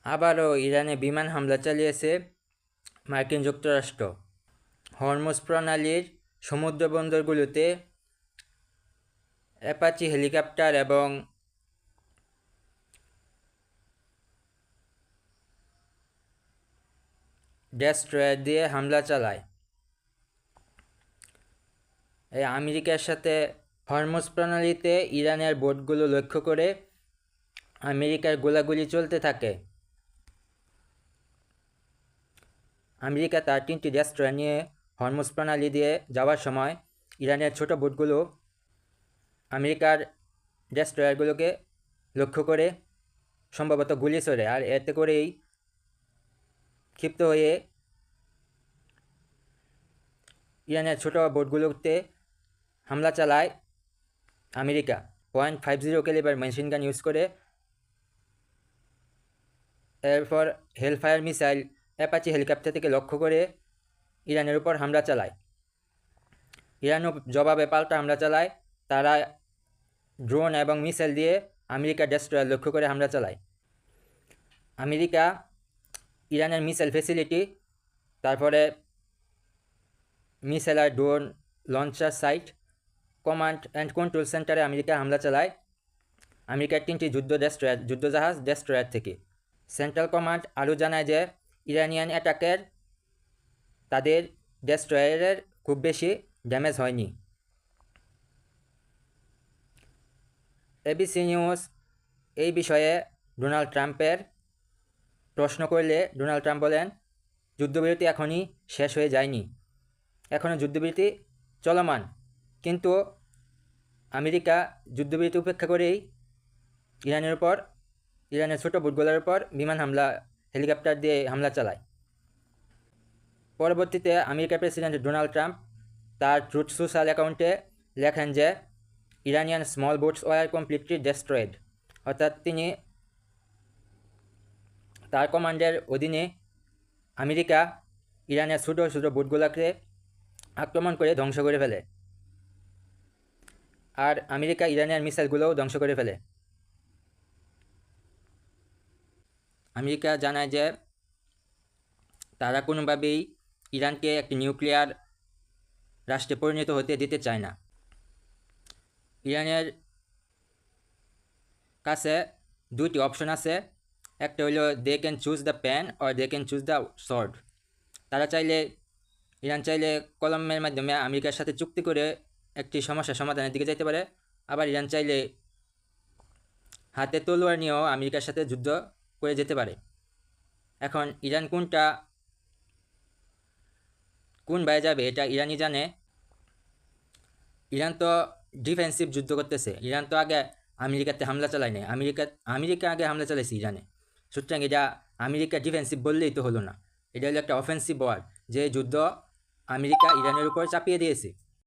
আবারও ইরানে বিমান হামলা চালিয়েছে মার্কিন যুক্তরাষ্ট্র। হরমুজ প্রণালীর সমুদ্রবন্দরগুলোতে অ্যাপাচি হেলিকপ্টার এবং ডেস্ট্রয়ার দিয়ে হামলা চালায়। এই আমেরিকার সাথে হরমুজ প্রণালীতে ইরানের বোটগুলো লক্ষ্য করে আমেরিকার গোলাগুলি চলতে থাকে। আমেরিকা তার 3টি ডেস্ট্রয়ার নিয়ে হরমুজ প্রণালী দিয়ে যাওয়ার সময় ইরানের ছোট বোটগুলো আমেরিকার ডেস্ট্রয়ারগুলোকে লক্ষ্য করে সম্ভবত গুলি ছোড়ে, আর এতে করেই ক্ষিপ্ত হয়ে ইরানের ছোট বোটগুলোতে হামলা চালায় America. .50 calibre machine gun use করে, এরপর হেলফায়ার মিসাইল অ্যাপাচি হেলিকপ্টার থেকে লক্ষ্য করে ইরানের উপর হামলা চালায়। ইরানও জবাবে পাল্টা হামলা চালায়। তারা ড্রোন এবং মিসাইল দিয়ে আমেরিকার ডেস্ট্রয়ার লক্ষ্য করে হামলা চালায়। আমেরিকা ইরানের মিসাইল ফেসিলিটি, তারপরে মিসাইল আর drone launcher site, command and control সেন্টারে আমেরিকা হামলা চালায় আমেরিকার 3টি যুদ্ধজাহাজ ডেস্ট্রয়ার থেকে। সেন্ট্রাল কমান্ড আরও জানায় যে ইরানিয়ান অ্যাটাকের তাদের ডেস্ট্রয়ারের খুব বেশি ড্যামেজ হয়নি। এবিসি নিউজ এই বিষয়ে ডোনাল্ড ট্রাম্পের প্রশ্ন করলে ডোনাল্ড ট্রাম্প বলেন, যুদ্ধবিরতি এখনই শেষ হয়ে যায়নি, এখনও যুদ্ধবিরতি চলমান, কিন্তু আমেরিকা যুদ্ধবিরতি উপেক্ষা করেই ইরানের ছোট বোটগুলোর উপর বিমান হামলা, হেলিকপ্টার দিয়ে হামলা চালায়। পরবর্তীতে আমেরিকার প্রেসিডেন্ট ডোনাল্ড ট্রাম্প তার ট্রুথ সোশ্যাল অ্যাকাউন্টে লেখেন যে Iranian small boats were completely destroyed, অর্থাৎ তিনি তার কমান্ডের অধীনে আমেরিকা ইরানের ছোটো ছোটো বোটগুলোকে আক্রমণ করে ধ্বংস করে ফেলে, আর আমেরিকা ইরানের মিসাইলগুলোও ধ্বংস করে ফেলে। আমেরিকা জানায় যে তারা কোনোভাবেই ইরানকে একটি নিউক্লিয়ার রাষ্ট্রে পরিণত হতে দিতে চায় না। ইরানের কাছে 2টি অপশন আছে, একটা হলো they can choose the pen or they can choose the sword. Iran চাইলে কলমের মাধ্যমে আমেরিকার সাথে চুক্তি করে একটি সমস্যার সমাধানের দিকে যেতে পারে, আবার ইরান চাইলে হাতে তলোয়ার নিয়েও আমেরিকার সাথে যুদ্ধ করে যেতে পারে। এখন ইরান কোন ভাই যাবে এটা ইরানই জানে। ইরান তো ডিফেন্সিভ যুদ্ধ করতেছে, ইরান তো আগে আমেরিকাতে হামলা চালায় নাই, আমেরিকা আগে হামলা চালাইছে ইরানে। সুতরাং এটা আমেরিকা ডিফেন্সিভ বললেই তো হলো না, এটা হলো একটা অফেন্সিভ ওয়ার, যে যুদ্ধ আমেরিকা ইরানের উপর চাপিয়ে দিয়েছে।